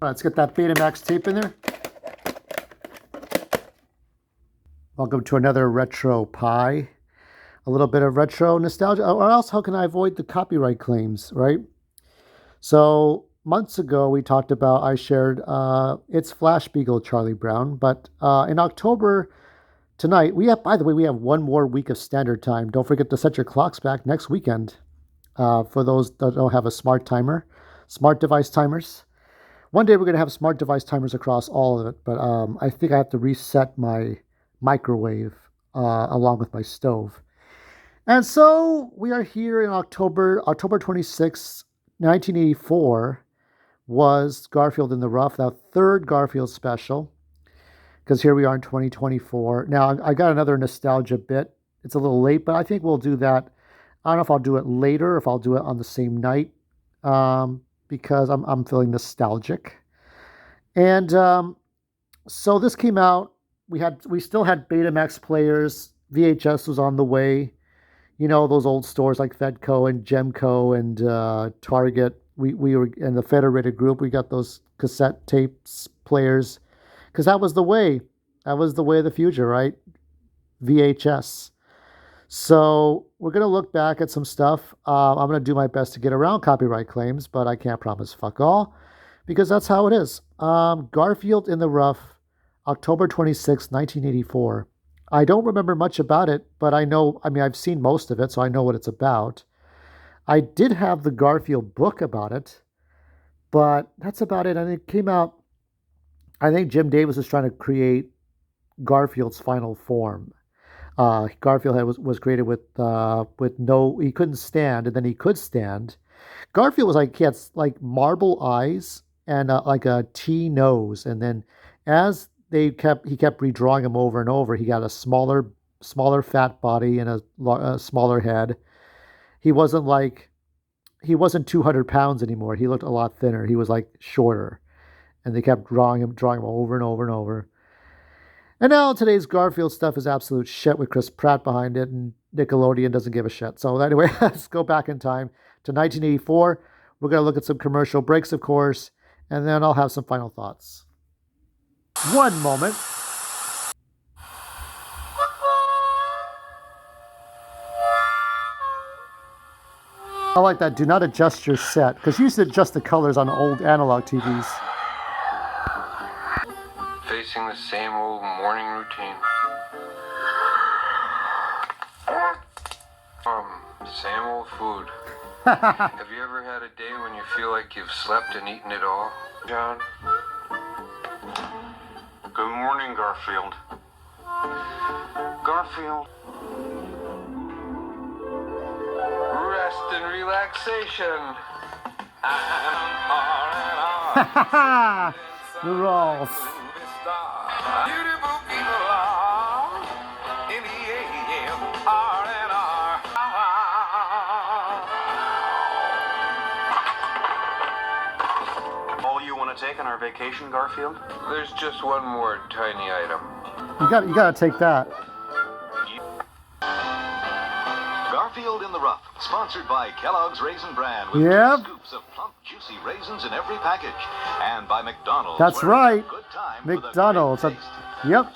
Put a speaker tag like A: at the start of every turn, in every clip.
A: Let's get that Betamax tape in there. Welcome to another Retro Pie. A little bit of retro nostalgia, or else how can I avoid the copyright claims, right? So months ago we talked about, I shared It's Flash Beagle Charlie Brown, but in October tonight, by the way, we have one more week of standard time. Don't forget to set your clocks back next weekend for those that don't have a smart device timers. One day we're going to have smart device timers across all of it, but I think I have to reset my microwave along with my stove. And so we are here in October 26th, 1984 was Garfield in the Rough, the third Garfield special, because here we are in 2024. Now, I got another nostalgia bit. It's a little late, but I think we'll do that. I don't know if I'll do it later, if I'll do it on the same night, because I'm feeling nostalgic. And so this came out. We still had Betamax players. VHS was on the way. You know, those old stores like Fedco and Gemco and Target. We were in the Federated Group. We got those cassette tapes players because that was the way. That was the way of the future, right? VHS. So we're going to look back at some stuff. I'm going to do my best to get around copyright claims, but I can't promise fuck all because that's how it is. Garfield in the Rough, October 26, 1984. I don't remember much about it, but I've seen most of it, so I know what it's about. I did have the Garfield book about it, but that's about it. And it came out, I think Jim Davis was trying to create Garfield's final form. Garfield was created with he couldn't stand, and then he could stand. Garfield was he had like marble eyes and like a T nose, and then as he kept redrawing him over and over, he got a smaller fat body and a smaller head. He wasn't 200 pounds anymore. He looked a lot thinner. He was like shorter, and they kept drawing him over and over and over. And now today's Garfield stuff is absolute shit with Chris Pratt behind it, and Nickelodeon doesn't give a shit. So anyway, let's go back in time to 1984. We're going to look at some commercial breaks, of course, and then I'll have some final thoughts. One moment. I like that. Do not adjust your set, because you used to adjust the colors on old analog TVs.
B: Facing the same old morning routine. Same old food. Have you ever had a day when you feel like you've slept and eaten it all, John? Good morning, Garfield. Garfield. Rest and relaxation.
A: The Rolls.
B: Beautiful people are in the AM, R&R.
C: All you want to take on our vacation, Garfield?
B: There's just one more tiny item.
A: You got to take that.
C: Garfield in the Rough, sponsored by Kellogg's Raisin Bran with 2 scoops of plump, juicy raisins in every package, and by McDonald's.
A: That's right.
C: Good time
A: McDonald's. Yep.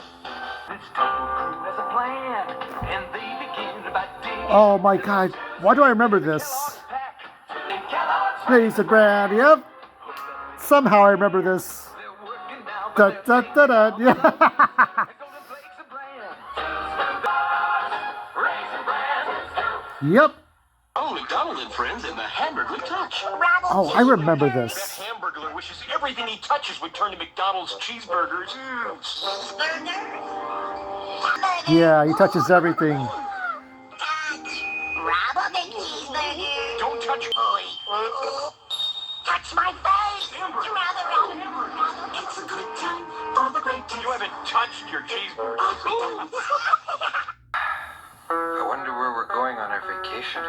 A: Oh my God! Why do I remember this? Raisin Bran. Yep. Somehow I remember this. Da da da da. Yeah. Yep.
D: Oh, McDonald and friends and the Hamburglar touch.
A: Oh, I remember this.
D: That Hamburglar wishes everything he touches would turn to McDonald's cheeseburgers.
A: Yeah, he touches everything.
D: Don't touch
E: Touch my face! It's a good time for the great taste.
D: You haven't touched your cheeseburger.
B: I wonder where we're going on our vacation.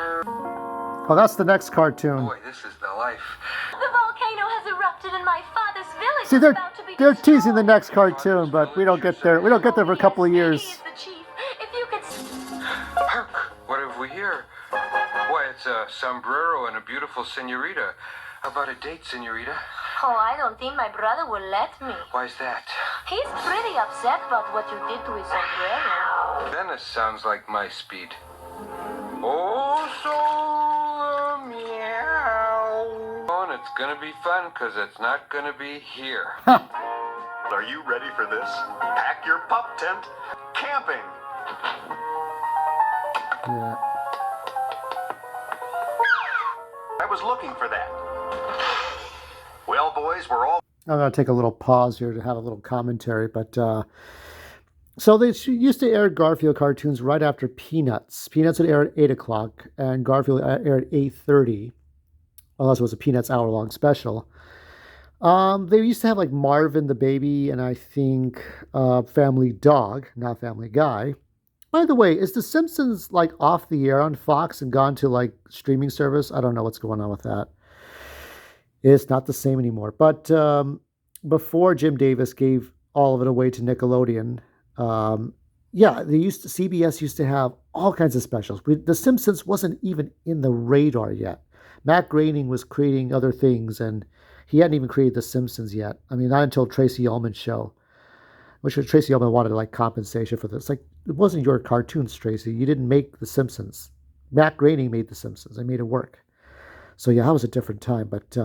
A: Oh, that's the next cartoon.
B: Boy, this is the life.
F: The volcano has erupted in my father's village.
A: See, they're teasing the next cartoon, but we don't get there. We don't get there for a couple of years.
B: Hark! What have we here? Why, it's a sombrero and a beautiful senorita. How about a date, senorita?
F: Oh, I don't think my brother will let me.
B: Why's that?
F: He's pretty upset about what you did to his sombrero.
B: Venice sounds like my speed. Oh, so meow. Oh, and it's gonna be fun, because it's not gonna be here.
C: Are you ready for this? Pack your pup tent. Camping.
A: Yeah.
C: I was looking for that. Well, boys, we're all...
A: I'm going to take a little pause here to have a little commentary, but so they used to air Garfield cartoons right after Peanuts. Peanuts would air at 8 o'clock, and Garfield aired at 8:30, unless it was a Peanuts hour-long special. They used to have like Marvin the Baby, and I think Family Dog, not Family Guy. By the way, is The Simpsons like off the air on Fox and gone to like streaming service? I don't know what's going on with that. It's not the same anymore. But before Jim Davis gave all of it away to Nickelodeon, yeah, CBS used to have all kinds of specials. The Simpsons wasn't even in the radar yet. Matt Groening was creating other things, and he hadn't even created The Simpsons yet. I mean, not until Tracy Ullman's show, which Tracy Ullman wanted like compensation for this. Like, it wasn't your cartoons, Tracy. You didn't make The Simpsons. Matt Groening made The Simpsons. They made it work. So yeah, that was a different time. But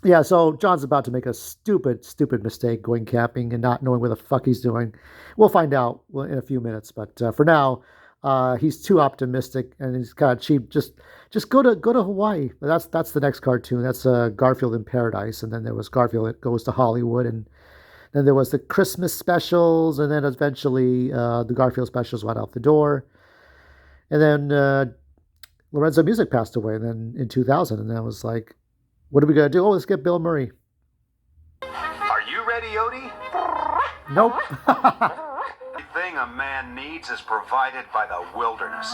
A: yeah, so John's about to make a stupid mistake going camping and not knowing where the fuck he's doing. We'll find out in a few minutes. But for now, he's too optimistic and he's kind of cheap. Just go to Hawaii. That's the next cartoon. That's Garfield in Paradise. And then there was Garfield Goes to Hollywood, and then there was the Christmas specials, and then eventually the Garfield specials went out the door. And then Lorenzo Music passed away, and then in 2000, and then I was like, what are we going to do? Oh, let's get Bill Murray.
C: Are you ready, Odie?
A: Nope.
C: Everything a man needs is provided by the wilderness.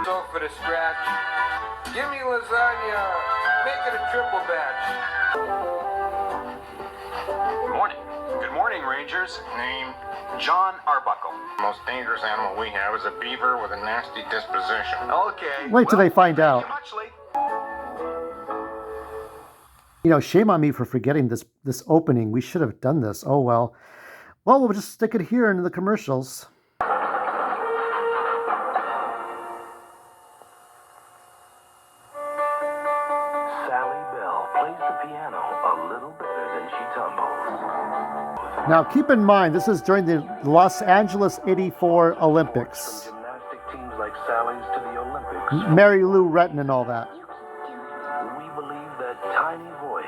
B: So for the scratch, give me lasagna. Make it a triple batch.
C: Good morning. Good morning, Rangers.
D: Name?
C: John Arbuckle.
D: Most dangerous animal we have is a beaver with a nasty disposition.
C: Okay.
A: Wait till they find out.
C: Thank you much, Lee.
A: You know, shame on me for forgetting this opening. We should have done this. Oh, well. Well, we'll just stick it here into the commercials.
G: Sally Bell plays the piano a little better than she tumbles.
A: Now, keep in mind, this is during the Los Angeles 84 Olympics.
G: Gymnastic teams like Sally's to the Olympics.
A: Mary Lou Retton and all that.
G: We believe that tiny voice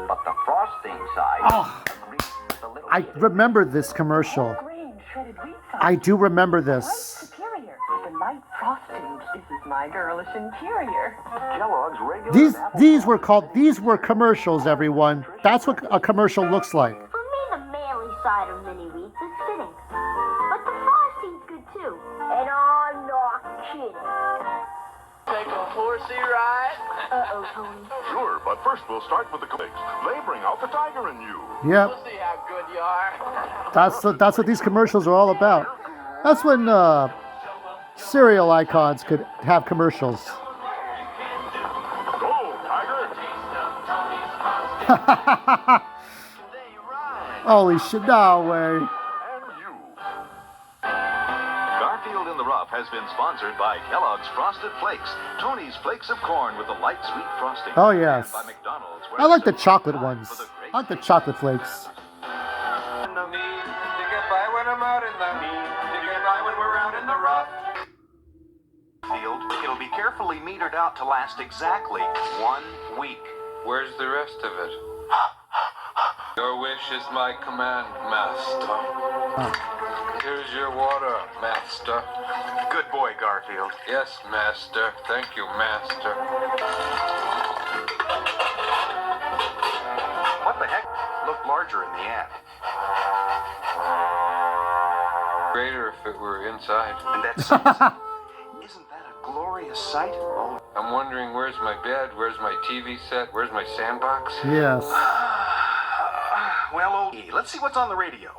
H: But the frosting side agrees with the little
A: I
H: kid.
A: remember this commercial. I do remember this.
I: Superior. The light frosting. This is my girlish interior.
G: Kellogg's regular
A: These were commercials, everyone. That's what a commercial looks like.
F: For me, the manly side of mini wheats is fitting. But the frosting's good too. And I'm not kidding.
D: Take a horsey ride?
F: Uh-oh, Tony.
G: Sure, but first we'll start with the clicks. They bring out the tiger in you.
A: Yep.
D: We'll see how good you are.
A: That's what these commercials are all about. That's when cereal icons could have commercials.
G: Go, tiger!
A: Holy shit, no way.
G: And you.
C: Garfield in the Rough has been sponsored by Kellogg's Frosted Flakes, Tony's Flakes of Corn with a light sweet frosting.
A: Oh, yes.
C: And by McDonald's, where
A: I like the
C: simple
A: chocolate
C: time
A: ones.
C: for the great
A: I like the chocolate flakes.
B: No need to get by when I'm out in the need to get by when we're out in the rough.
C: field. It'll be carefully metered out to last exactly 1 week.
B: Where's the rest of it? Your wish is my command, master. Here's your water, master.
C: Good boy, Garfield.
B: Yes, master. Thank you, master.
C: What the heck? Looked larger in the ad.
B: Greater if it were inside.
C: And that sunset. Isn't that a glorious sight? Oh.
B: I'm wondering where's my bed, where's my TV set, where's my sandbox?
A: Yes.
C: Well, okay, let's see what's on the radio.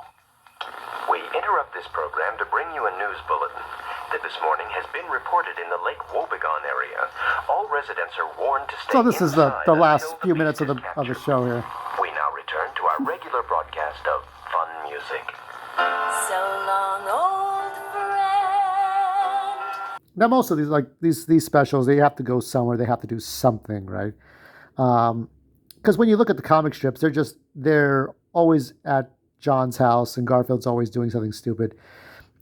H: We interrupt this program to bring you a news bulletin.
G: that this morning has been reported in the Lake Wobegon area. All residents are warned to stay
A: So this is the
G: inside
A: last
G: until
A: few
G: the
A: minutes of
G: beast
A: the
G: is
A: show here.
G: captured. We now return to our regular broadcast of fun music.
E: So long, old friend.
A: Now most of these specials, they have to go somewhere. They have to do something, right? Because when you look at the comic strips, they're always at John's house, and Garfield's always doing something stupid.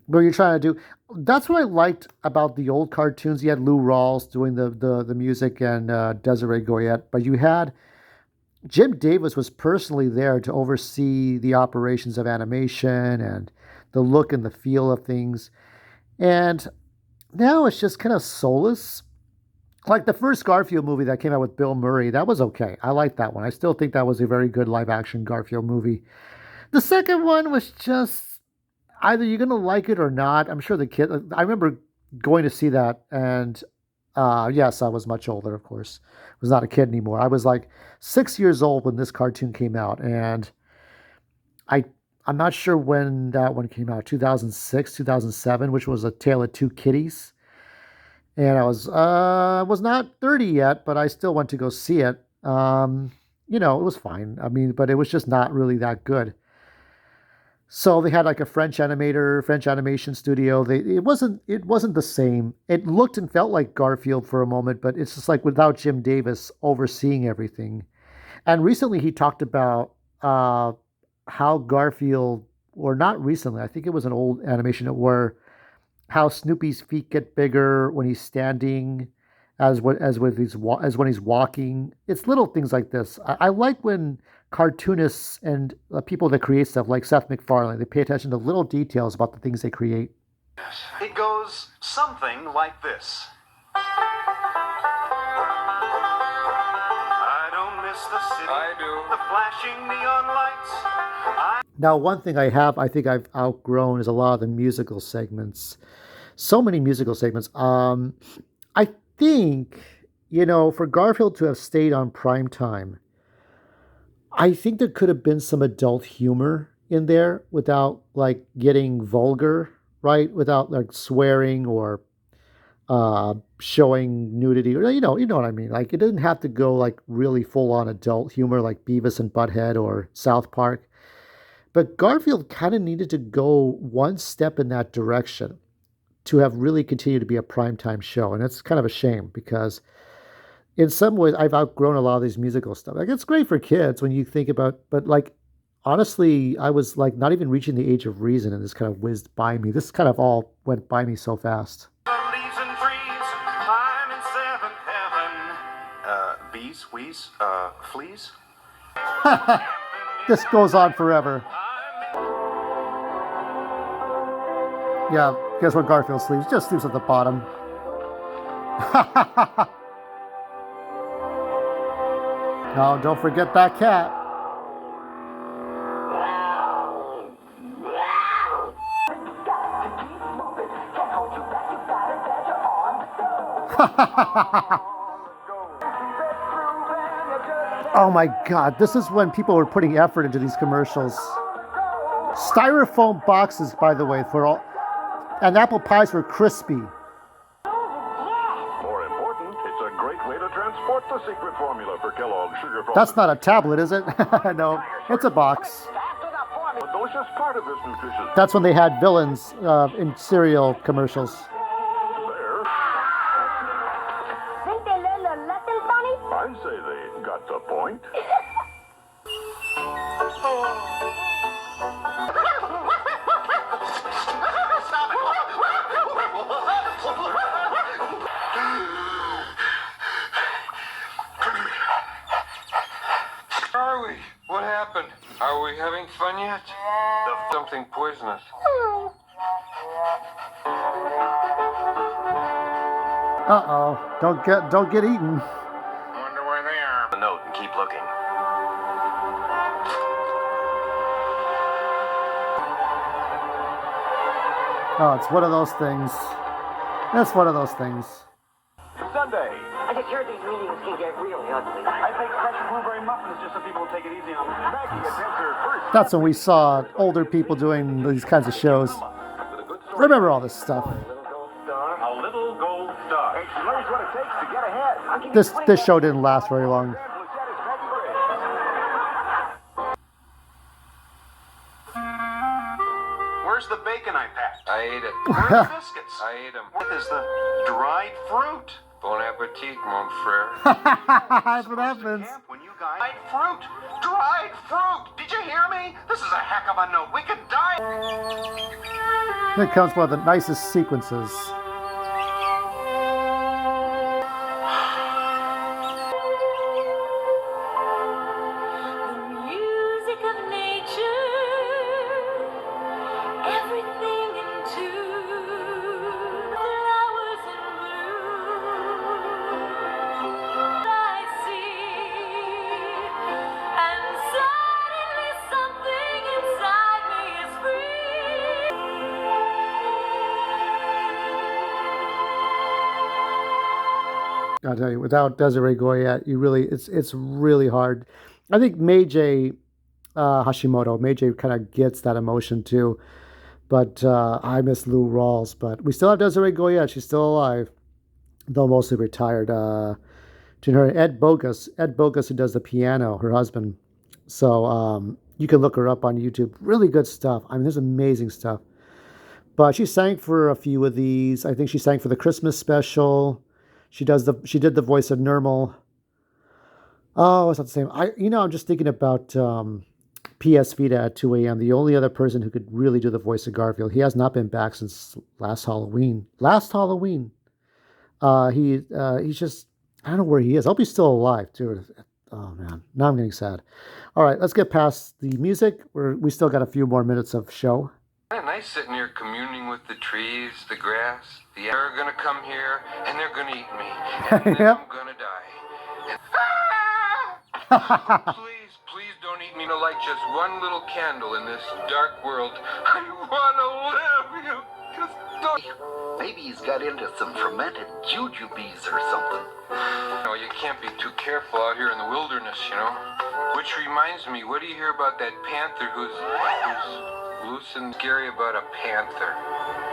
A: But you're trying to do. That's what I liked about the old cartoons. You had Lou Rawls doing the music and Desiree Goyette, but you had Jim Davis was personally there to oversee the operations of animation and the look and the feel of things. And now it's just kind of soulless. Like the first Garfield movie that came out with Bill Murray, that was okay. I liked that one. I still think that was a very good live action Garfield movie. The second one was just either you're going to like it or not. I'm sure the kid, I remember going to see that, and yes, I was much older, of course. I was not a kid anymore. I was like 6 years old when this cartoon came out, and I'm not sure when that one came out, 2006, 2007, which was A Tale of Two Kitties. And I was not 30 yet, but I still went to go see it. It was fine. I mean, but it was just not really that good. So they had like a French animation studio. It wasn't the same. It looked and felt like Garfield for a moment, but it's just like without Jim Davis overseeing everything. And recently he talked about how Garfield, or not recently, I think it was an old animation where how Snoopy's feet get bigger when he's standing, as when he's walking. It's little things like this. I like when cartoonists and people that create stuff like Seth MacFarlane, they pay attention to little details about the things they create.
C: It goes something like this. I don't miss the city.
B: I do.
C: The flashing neon lights.
A: Now, one thing I think I've outgrown is a lot of the musical segments. So many musical segments. I think, for Garfield to have stayed on prime time, I think there could have been some adult humor in there without like getting vulgar, right? Without like swearing or showing nudity, or you know what I mean. Like it didn't have to go like really full on adult humor like Beavis and Butthead or South Park. But Garfield kind of needed to go one step in that direction to have really continued to be a primetime show. And it's kind of a shame because in some ways I've outgrown a lot of these musical stuff. Like it's great for kids when you think about, but like, honestly, I was like not even reaching the age of reason and this kind of whizzed by me. This kind of all went by me so fast.
C: The leaves and trees. I'm in seventh heaven. Bees, wheeze, fleas.
A: This goes on forever. Yeah, guess where Garfield sleeps? Just sleeps at the bottom. No, don't forget that cat. Oh my God, this is when people were putting effort into these commercials. Styrofoam boxes, by the way, and apple pies were crispy.
G: More important, it's a great way to transport the secret formula for Kellogg's Sugar Frosted.
A: That's not a tablet, is it? No, it's a box.
G: A delicious part of this nutritious.
A: That's when they had villains in cereal commercials.
G: There,
F: Think they learned their lesson, Sonny?
G: I say they got the point.
B: Where are we? What happened? Are we having fun yet? Something poisonous.
A: Uh-oh, don't get eaten.
B: Wonder where they are.
G: The note and keep looking.
A: Oh, it's one of those things. That's one of those things.
G: Sunday.
D: I just heard these meetings can get really ugly.
C: I bake fresh blueberry muffins just so people will take it easy on me.
G: Maggie gets her first.
A: That's when we saw older people doing these kinds of shows. Remember all this stuff.
G: ahead. I'll give you
A: This
G: 20
A: show didn't last very long.
D: Where's the bacon I packed?
B: I ate it.
D: Where's the biscuits?
B: I ate them.
D: What is the dried fruit?
B: Bon appetit, mon frere.
A: That's what happens.
D: Camp when you guys dried fruit. Dried fruit. Did you hear me? This is a heck of a note. We could die.
A: It comes one of the nicest sequences.
E: The music of nature, everything in tune, flowers in bloom, I see, and suddenly something inside me is free.
A: I'll tell you, without Desiree Goyette, it's really hard. I think Meiji Hashimoto kind of gets that emotion too. But I miss Lou Rawls. But we still have Desiree Goyette. She's still alive, though mostly retired. To her, Ed Bogus, who does the piano, her husband. So you can look her up on YouTube. Really good stuff. I mean, there's amazing stuff. But she sang for a few of these. I think she sang for the Christmas special. She did the voice of Nermal. Oh, it's not the same. I'm just thinking about P.S. Vita at 2 a.m. The only other person who could really do the voice of Garfield. He has not been back since last Halloween. He's just, I don't know where he is. I hope he's still alive too. Oh man, now I'm getting sad. All right, let's get past the music. We still got a few more minutes of show.
B: Isn't it nice sitting here communing with the trees, the grass? The air are gonna come here, and they're gonna eat me, and then
A: Yep.
B: I'm gonna die. Please don't eat me to light just one little candle in this dark world. I wanna live. You just don't.
H: Maybe he's got into some fermented jujubes or something.
B: No, you can't be too careful out here in the wilderness, you know. Which reminds me, what do you hear about that panther who's loose and scary about a panther?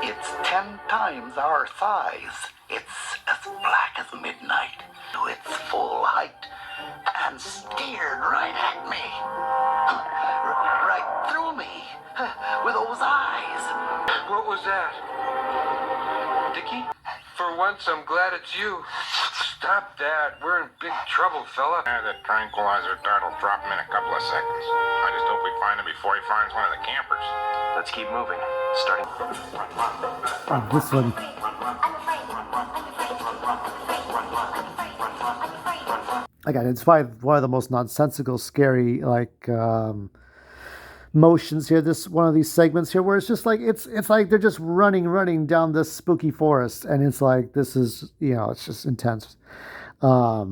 H: It's 10 times our size. It's as black as midnight, to its full height, and stared right at me. Right through me, with those eyes.
B: What was that? Dickie? For once, I'm glad it's you. Stop that. We're in big trouble, fella.
J: The tranquilizer dart will drop him in a couple of seconds. I just hope we find him before he finds one of the campers.
D: Let's keep moving. Starting.
A: Oh, this one. Again, it's probably one of the most nonsensical, scary, motions here. One of these segments here, where it's just like it's like they're just running down this spooky forest, and it's like this is it's just intense. I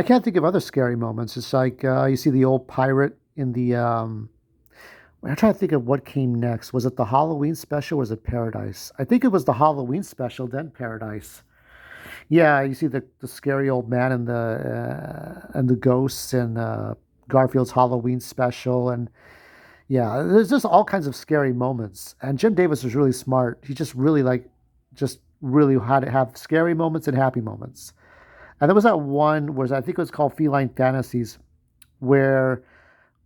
A: can't think of other scary moments. It's like you see the old pirate in the. I'm trying to think of what came next. Was it the Halloween special or was it Paradise? I think it was the Halloween special, then Paradise. Yeah, you see the scary old man and the ghosts and Garfield's Halloween special, and yeah, there's just all kinds of scary moments. And Jim Davis was really smart. He just really had to have scary moments and happy moments. And there was that one where I think it was called Feline Fantasies, where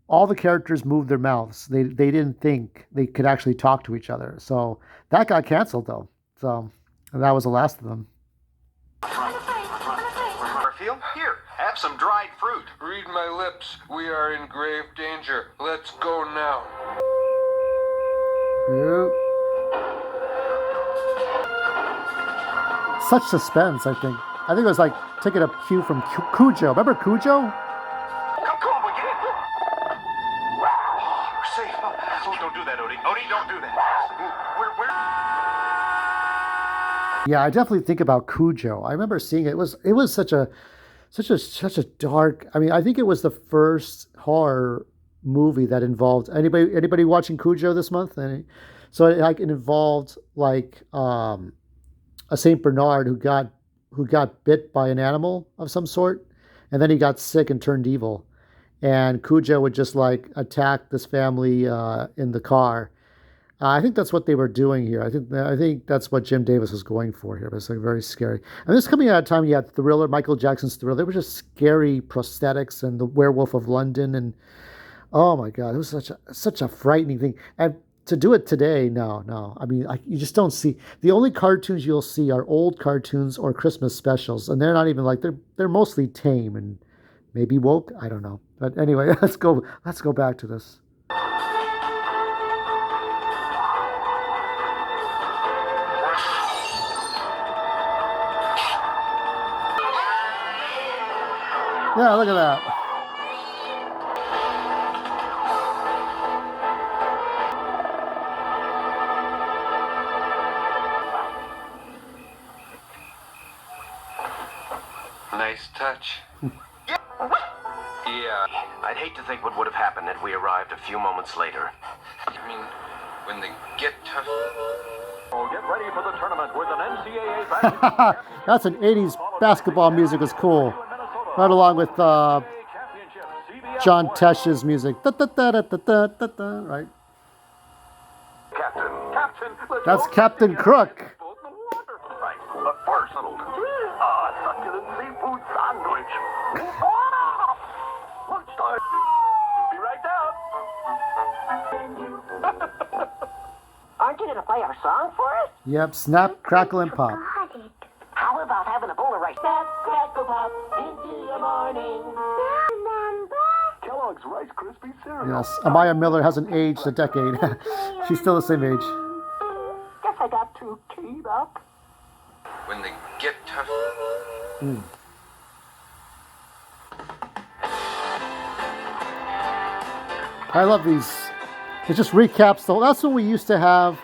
A: all the characters moved their mouths. They didn't think they could actually talk to each other. So that got canceled though. So that was the last of them.
D: Garfield, here, have some dried fruit.
B: Read my lips. We are in grave danger. Let's go now.
A: Yep. Such suspense, I think. I think it was like taking a cue from Cujo. Remember Cujo?
D: Come on, we get in. We're safe. Oh, don't do that, Odie. Odie, don't do that. We're...
A: Yeah, I definitely think about Cujo. I remember seeing it. It was such a dark. I mean, I think it was the first horror movie that involved anybody watching Cujo this month. So it involved a Saint Bernard who got bit by an animal of some sort, and then he got sick and turned evil. And Cujo would just attack this family in the car. I think that's what they were doing here. I think that's what Jim Davis was going for here. But it's like very scary. And this coming out of time, you had Thriller, Michael Jackson's Thriller. They were just scary prosthetics, and the Werewolf of London, and oh my God, it was such a frightening thing. And to do it today, no, no. I mean, you just don't see. The only cartoons you'll see are old cartoons or Christmas specials, and they're not even like they're mostly tame and maybe woke. I don't know. But anyway, let's go back to this. Yeah, look at that.
B: Nice touch. Yeah.
D: I'd hate to think what would have happened if we arrived a few moments later.
B: I mean, when they get tough.
G: Oh, get ready for the tournament with an NCAA basketball.
A: That's an 80s basketball music was cool. Right along with John Tesh's music. Da, da, da, da, da, da, da, right?
G: Captain,
A: That's Captain Crook.
G: Right, but first, succulent seafood sandwich. Lunchtime. Be right down.
I: Aren't you going to play our song for us?
A: Yep, Snap, Crackle, and Pop.
I: How about having a bowl of rice? Snap, crackle, pop, into your morning.
G: Kellogg's Rice Krispie cereal.
A: Yes, Amaya Miller hasn't aged a decade. She's still the same age.
I: Guess I got too keyed up.
B: When they get tough.
A: I love these. It just recaps that's what we used to have.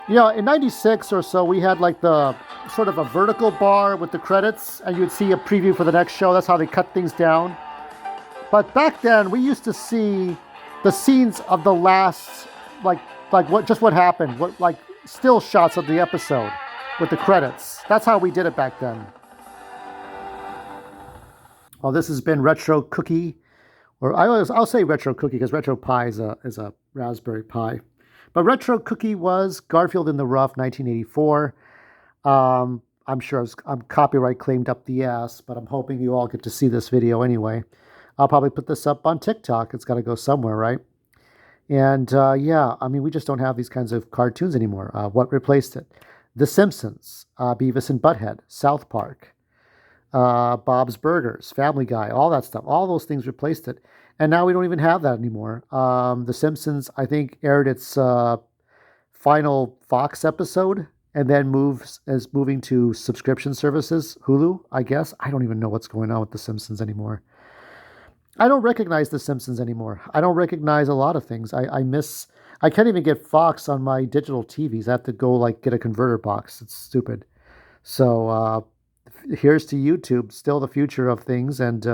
A: You know, in 96 or so, we had like the sort of a vertical bar with the credits, and you'd see a preview for the next show. That's how they cut things down. But back then, we used to see the scenes of the last, like what happened, like still shots of the episode with the credits. That's how we did it back then. Well, this has been Retro Cookie, or I'll say Retro Cookie because Retro Pie is a Raspberry Pi. But Retro Cookie was Garfield in the Rough, 1984. I'm sure I'm copyright claimed up the ass, but I'm hoping you all get to see this video anyway. I'll probably put this up on TikTok. It's got to go somewhere, right? And yeah, I mean, we just don't have these kinds of cartoons anymore. What replaced it? The Simpsons, Beavis and Butthead, South Park, Bob's Burgers, Family Guy, all that stuff. All those things replaced it. And now we don't even have that anymore. The Simpsons, I think, aired its final Fox episode and then moving to subscription services, Hulu, I guess. I don't even know what's going on with The Simpsons anymore. I don't recognize The Simpsons anymore. I don't recognize a lot of things. I can't even get Fox on my digital TVs. I have to go get a converter box. It's stupid. So here's to YouTube, still the future of things, and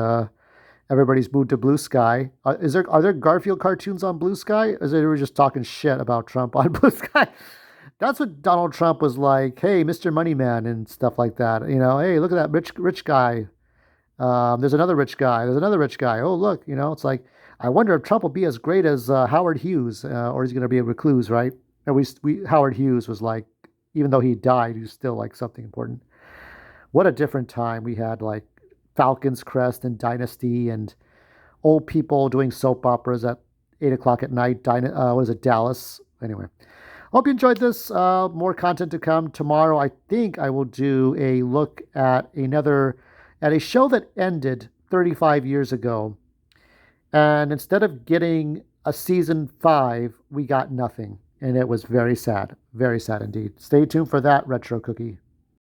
A: everybody's moved to Blue Sky. Are there Garfield cartoons on Blue Sky? Or they were just talking shit about Trump on Blue Sky? That's what Donald Trump was like. Hey, Mr. Moneyman and stuff like that. You know, hey, look at that rich guy. There's another rich guy. There's another rich guy. Oh, look, it's like, I wonder if Trump will be as great as Howard Hughes, or is he going to be a recluse, right? And Howard Hughes was like, even though he died, he was still like something important. What a different time. We had like Falcon's Crest and Dynasty and old people doing soap operas at 8 o'clock at night. What is it, Dallas? Anyway, hope you enjoyed this. More content to come. Tomorrow, I think I will do a look at a show that ended 35 years ago. And instead of getting a season 5, we got nothing. And it was very sad. Very sad indeed. Stay tuned for that, Retro Cookie.